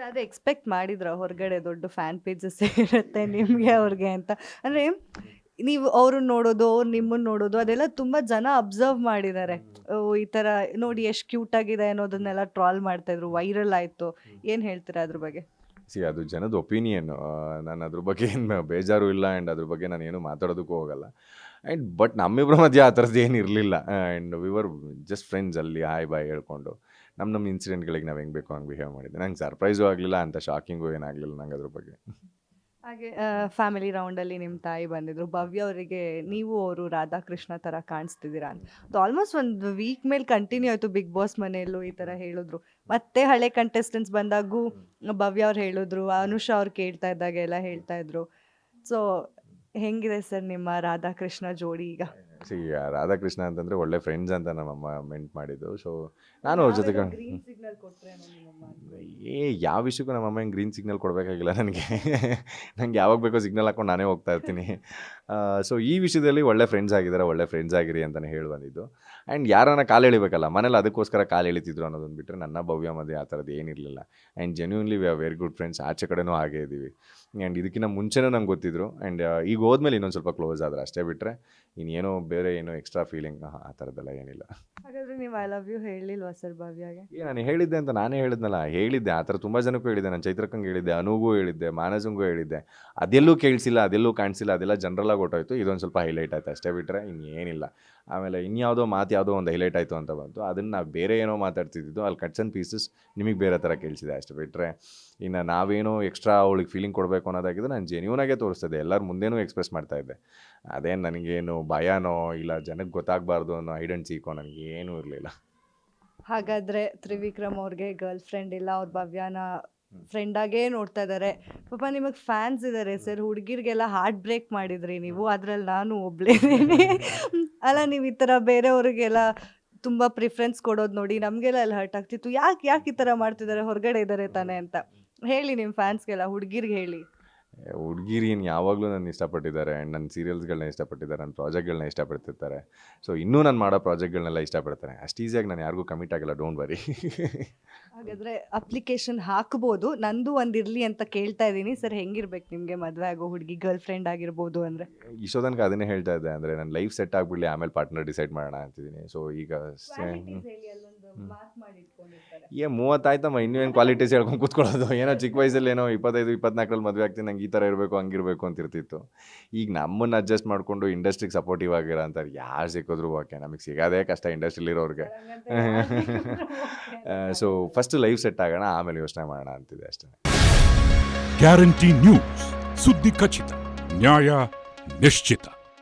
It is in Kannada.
ಅದೇ ಎಕ್ಸ್ಪೆಕ್ಟ್ ಮಾಡಿದ್ರ ಹೊರಗಡೆ ದೊಡ್ಡ ಫ್ಯಾನ್ ಪೇಜಸ್ ಇರುತ್ತೆ ನಿಮಗೆ ಅವ್ರಿಗೆ ಅಂತ? ಅಂದರೆ ನೀವು ಅವ್ರನ್ನ ನೋಡೋದು, ಅವ್ರು ನಿಮ್ಮನ್ನ ನೋಡೋದು ಅದೆಲ್ಲ ತುಂಬ ಜನ ಅಬ್ಸರ್ವ್ ಮಾಡಿದ್ದಾರೆ. ಈ ಥರ ನೋಡಿ ಎಷ್ಟು ಕ್ಯೂಟ್ ಆಗಿದೆ ಅನ್ನೋದನ್ನೆಲ್ಲ ಟ್ರಾಲ್ ಮಾಡ್ತಾಯಿದ್ರು, ವೈರಲ್ ಆಯಿತು. ಏನು ಹೇಳ್ತೀರಾ ಅದ್ರ ಬಗ್ಗೆ? ಅದು ಜನದ ಒಪಿನಿಯನ್. ನಾನು ಅದ್ರ ಬಗ್ಗೆ ಏನು ಬೇಜಾರು ಇಲ್ಲ ಆ್ಯಂಡ್ ಅದ್ರ ಬಗ್ಗೆ ನಾನು ಏನು ಮಾತಾಡೋದಕ್ಕೂ ಹೋಗಲ್ಲ. ಆ್ಯಂಡ್ ಬಟ್ ನಮ್ಮಿಬ್ಬರ ಮಧ್ಯೆ ಆ ಥರದ್ದು ಏನು ಇರಲಿಲ್ಲ. And we were just friends ಅಲ್ಲಿ ಹಾಯ್ ಬಾಯ್ ಹೇಳ್ಕೊಂಡು ನಮ್ಮ ಇನ್ಸಿಡೆಂಟ್ಗಳಿಗೆ ನಾವು ಹೆಂಗೆ ಬೇಕೋ ಹಂಗೆ ಬಿಹೇವ್ ಮಾಡಿದ್ದೆ. ನಂಗೆ ಸರ್ಪ್ರೈಸು ಆಗಲಿಲ್ಲ, ಅಂತ ಶಾಕಿಂಗು ಏನಾಗಲಿಲ್ಲ ನಂಗೆ ಅದ್ರ ಬಗ್ಗೆ. ಹಾಗೆ ಫ್ಯಾಮಿಲಿ ರೌಂಡಲ್ಲಿ ನಿಮ್ಮ ತಾಯಿ ಬಂದಿದ್ರು. ಭವ್ಯ ಅವರಿಗೆ ನೀವು ಅವರು ರಾಧಾಕೃಷ್ಣ ಥರ ಕಾಣಿಸ್ತಿದ್ದೀರಾ ಅಂತ. ಅದು ಆಲ್ಮೋಸ್ಟ್ ಒಂದು ವೀಕ್ ಮೇಲೆ ಕಂಟಿನ್ಯೂ ಆಯಿತು. ಬಿಗ್ ಬಾಸ್ ಮನೆಯಲ್ಲೂ ಈ ಥರ ಹೇಳಿದ್ರು. ಮತ್ತೆ ಹಳೆ ಕಂಟೆಸ್ಟೆಂಟ್ಸ್ ಬಂದಾಗೂ ಭವ್ಯ ಅವ್ರು ಹೇಳಿದ್ರು, ಅನುಷಾ ಅವ್ರು ಕೇಳ್ತಾ ಇದ್ದಾಗ ಎಲ್ಲ ಹೇಳ್ತಾ ಇದ್ರು. ಸೊ ಹೆಂಗಿದೆ ಸರ್ ನಿಮ್ಮ ರಾಧಾಕೃಷ್ಣ ಜೋಡಿ ಈಗ? ರಾಧಾಕೃಷ್ಣ ಅಂತಂದರೆ ಒಳ್ಳೆ ಫ್ರೆಂಡ್ಸ್ ಅಂತ ನಮ್ಮಮ್ಮ ಮೆಂಟ್ ಮಾಡಿದ್ದು. ಸೊ ನಾನು ಅವ್ರ ಜೊತೆಗೆ ಗ್ರೀನ್ ಸಿಗ್ನಲ್ ಕೊಟ್ಟರೆ ನಿಮ್ಮಮ್ಮ? ಯಾವ ವಿಷಯಕ್ಕೂ ನಮ್ಮಮ್ಮ ಹೆಂಗೆ ಗ್ರೀನ್ ಸಿಗ್ನಲ್ ಕೊಡಬೇಕಾಗಿಲ್ಲ ನನಗೆ. ನಂಗೆ ಯಾವಾಗ ಬೇಕೋ ಸಿಗ್ನಲ್ ಹಾಕ್ಕೊಂಡು ನಾನೇ ಹೋಗ್ತಾ ಇರ್ತೀನಿ. ಸೊ ಈ ವಿಷಯದಲ್ಲಿ ಒಳ್ಳೆ ಫ್ರೆಂಡ್ಸ್ ಆಗಿದ್ದಾರೆ, ಒಳ್ಳೆ ಫ್ರೆಂಡ್ಸ್ ಆಗಿರಿ ಅಂತಲೇ ಹೇಳಿ ಬಂದಿದ್ದು. ಆ್ಯಂಡ್ ಯಾರನ್ನ ಕಾಲು ಎಳಿಬೇಕಲ್ಲ ಮನೇಲಿ, ಅದಕ್ಕೋಸ್ಕರ ಕಾಲು ಎಳಿತಿದ್ರು ಅನ್ನೋದನ್ನು ಬಿಟ್ಟರೆ ನನ್ನ ಭವ್ಯ ಮಧ್ಯೆ ಆ ಥರದ್ದು ಏನಿರಲಿಲ್ಲ. And genuinely we are very good friends. ಆಚೆ ಕಡೆನೂ ಹಾಗೇ ಇದ್ದೀವಿ. ಆ್ಯಂಡ್ ಇದಕ್ಕಿಂತ ಮುಂಚೆನೂ ನಂಗೆ ಗೊತ್ತಿದ್ರು. ಆ್ಯಂಡ್ ಈಗ ಹೋದ್ಮೇಲೆ ಇನ್ನೊಂದು ಸ್ವಲ್ಪ ಕ್ಲೋಸ್ ಆದ್ರೆ ಅಷ್ಟೇ, ಬಿಟ್ಟರೆ ಇನ್ನೇನೋ ಬೇರೆ ಏನೋ ಎಕ್ಸ್ಟ್ರಾ ಫೀಲಿಂಗ್ ಆ ಥರದ್ದೆಲ್ಲ ಏನಿಲ್ಲ. ಹಾಗಾದರೆ ನೀವು ಐ ಲವ್ ಯು ಹೇಳಿಲ್ವಾ ಸರ್ ಭವ್ಯಾಗೆ? ನಾನು ಹೇಳಿದ್ದೆ ಅಂತ ನಾನೇ ಹೇಳಿದ್ನಲ್ಲ, ಹೇಳಿದ್ದೆ ಆ ಥರ ತುಂಬ ಜನಕ್ಕೂ ಹೇಳಿದ್ದೆ. ನಾನು ಚೈತ್ರಕ್ಕಂಗೆ ಹೇಳಿದ್ದೆ, ಅನುಗೂ ಹೇಳಿದ್ದೆ, ಮಾನಸಂಗೂ ಹೇಳಿದ್ದೆ. ಅದೆಲ್ಲೂ ಕೇಳಿಸಿಲ್ಲ, ಅದೆಲ್ಲೂ ಕಾಣಿಸಿಲ್ಲ, ಅದೆಲ್ಲ ಜನರಲಾಗಿ ಹೊಟ್ಟೋಯ್ತು. ಇದೊಂದು ಸ್ವಲ್ಪ ಹೈಲೈಟ್ ಆಯ್ತು ಅಷ್ಟೇ, ಬಿಟ್ಟರೆ ಇನ್ನೇನಿಲ್ಲ. ಆಮೇಲೆ ಇನ್ಯಾವುದೋ ಮಾತು ಯಾವುದೋ ಒಂದು ಹೈಲೈಟ್ ಆಯಿತು ಅಂತ ಬಂತು, ಅದನ್ನು ನಾವು ಬೇರೆ ಏನೋ ಮಾತಾಡ್ತಿದ್ದು, ಅಲ್ಲಿ ಕಟ್ಸ್ ಆ್ಯಂಡ್ ಪೀಸಸ್ ನಿಮಗೆ ಬೇರೆ ಥರ ಕೇಳಿಸಿದೆ ಅಷ್ಟೇ, ಬಿಟ್ಟರೆ ಇನ್ನು ನಾವೇನೋ ಎಕ್ಸ್ಟ್ರಾ ಅವಳಿಗೆ ಫೀಲಿಂಗ್ ಕೊಡಬೇಕು ಅನ್ನೋದಾಗಿದ್ದು ನಾನು ಜೆನ್ಯೂನಾಗೆ ತೋರಿಸ್ತಿದ್ದೆ, ಎಲ್ಲರ ಮುಂದೆನೂ ಎಕ್ಸ್ಪ್ರೆಸ್ ಮಾಡ್ತಾಯಿದ್ದೆ. ಅದೇನು ನನಗೇನು ಭಯನೋ ಇಲ್ಲ ಜನಕ್ಕೆ ಗೊತ್ತಾಗಬಾರ್ದು ಅನ್ನೋ ಐಡೆಂಟ್ ಸೀಕೋ ನನಗೇನೂ ಇರಲಿಲ್ಲ. ಹಾಗಾದರೆ ತ್ರಿವಿಕ್ರಮ್ ಅವ್ರಿಗೆ ಗರ್ಲ್ ಫ್ರೆಂಡ್ ಇಲ್ಲ, ಅವ್ರ ಭವ್ಯಾನ ಫ್ರೆಂಡಾಗೇ ನೋಡ್ತಾ ಇದ್ದಾರೆ. ಪಾಪ ನಿಮಗೆ ಫ್ಯಾನ್ಸ್ ಇದ್ದಾರೆ ಸರ್, ಹುಡುಗಿರಿಗೆಲ್ಲ ಹಾರ್ಟ್ ಬ್ರೇಕ್ ಮಾಡಿದ್ರಿ ನೀವು, ಅದರಲ್ಲಿ ನಾನು ಒಬ್ಳೇನೆ. ಅಲ್ಲ, ನೀವು ಈ ಥರ ಬೇರೆಯವ್ರಿಗೆಲ್ಲ ತುಂಬ ಪ್ರಿಫರೆನ್ಸ್ ಕೊಡೋದು ನೋಡಿ ನಮಗೆಲ್ಲ ಎಲ್ಲ ಹರ್ಟ್ ಆಗ್ತಿತ್ತು. ಯಾಕೆ ಈ ಥರ ಮಾಡ್ತಿದ್ದಾರೆ, ಹೊರಗಡೆ ಇದ್ದಾರೆ ತಾನೇ ಅಂತ ಹೇಳಿ ನಿಮ್ಮ ಫ್ಯಾನ್ಸ್ಗೆಲ್ಲ, ಹುಡುಗಿರಿಗೆ ಹೇಳಿ. ಹುಡುಗಿರಿನ ಯಾವಾಗಲೂ ನನ್ನ ಇಷ್ಟಪಟ್ಟಿದ್ದಾರೆ. ಆ್ಯಂಡ್ ನನ್ನ ಸೀರಿಯಲ್ಸ್ಗಳನ್ನ ಇಷ್ಟಪಟ್ಟಿದ್ದಾರೆ, ನನ್ನ ಪ್ರಾಜೆಕ್ಟ್ಗಳನ್ನ ಇಷ್ಟಪಡ್ತಿರ್ತಾರೆ. ಸೊ ಇನ್ನೂ ನಾನು ಮಾಡೋ ಪ್ರಾಜೆಕ್ಟ್ಗಳನ್ನೆಲ್ಲ ಇಷ್ಟಪಡ್ತಾರೆ. ಅಷ್ಟು ಈಸಿಯಾಗಿ ನಾನು ಯಾರಿಗೂ ಕಮಿಟ್ ಆಗಿಲ್ಲ, ಡೋಂಟ್ ವರಿ. ಹಾಗಾದರೆ ಅಪ್ಲಿಕೇಶನ್ ಹಾಕ್ಬೋದು, ನಂದು ಒಂದು ಇರಲಿ ಅಂತ ಕೇಳ್ತಾ ಇದ್ದೀನಿ ಸರ್. ಹೆಂಗಿರ್ಬೇಕು ನಿಮಗೆ ಮದುವೆ ಆಗೋ ಹುಡುಗಿ, ಗರ್ಲ್ ಫ್ರೆಂಡ್ ಆಗಿರ್ಬೋದು ಅಂದರೆ? ಇಷ್ಟೋ ತನಕ ಅದನ್ನೇ ಹೇಳ್ತಾ ಇದ್ದೆ, ಅಂದರೆ ನನ್ನ ಲೈಫ್ ಸೆಟ್ ಆಗಿಬಿಡಲಿ, ಆಮೇಲೆ ಪಾರ್ಟ್ನರ್ ಡಿಸೈಡ್ ಮಾಡೋಣ ಅಂತಿದ್ದೀನಿ. ಸೊ ಈಗ 30 ಆಯ್ತಮ್ಮ, ಇನ್ನೂ ಏನು ಕ್ವಾಲಿಟೀಸ್ ಹೇಳ್ಕೊಂಡು ಕೂತ್ಕೊಳ್ಳೋದು. ಏನೋ ಚಿಕ್ಕ ವಯಸ್ಸಲ್ಲಿ ಏನೋ 25-24ರಲ್ಲಿ ಮದುವೆ ಆಗ್ತೀನಿ, ನಂಗೆ ಈ ಥರ ಇರಬೇಕು ಹಂಗಿರಬೇಕು ಅಂತಿರ್ತಿತ್ತು. ಈಗ ನಮ್ಮನ್ನು ಅಡ್ಜಸ್ಟ್ ಮಾಡಿಕೊಂಡು ಇಂಡಸ್ಟ್ರಿಗೆ ಸಪೋರ್ಟಿವ್ ಆಗಿರೋ ಅಂತಾರೆ ಯಾರು ಸಿಕ್ಕಿದ್ರು ಓಕೆ, ನಮಗೆ ಸಿಗೋದೇ ಕಷ್ಟ ಇಂಡಸ್ಟ್ರಿಲಿರೋರಿಗೆ. ಸೊ ಫಸ್ಟ್ ಲೈಫ್ ಸೆಟ್ ಆಗೋಣ, ಆಮೇಲೆ ಯೋಚನೆ ಮಾಡೋಣ ಅಂತಿದೆ ಅಷ್ಟೇ. ಗ್ಯಾರಂಟಿ ನ್ಯೂಸ್, ಸುದ್ದಿ ಖಚಿತ, ನ್ಯಾಯ ನಿಶ್ಚಿತ.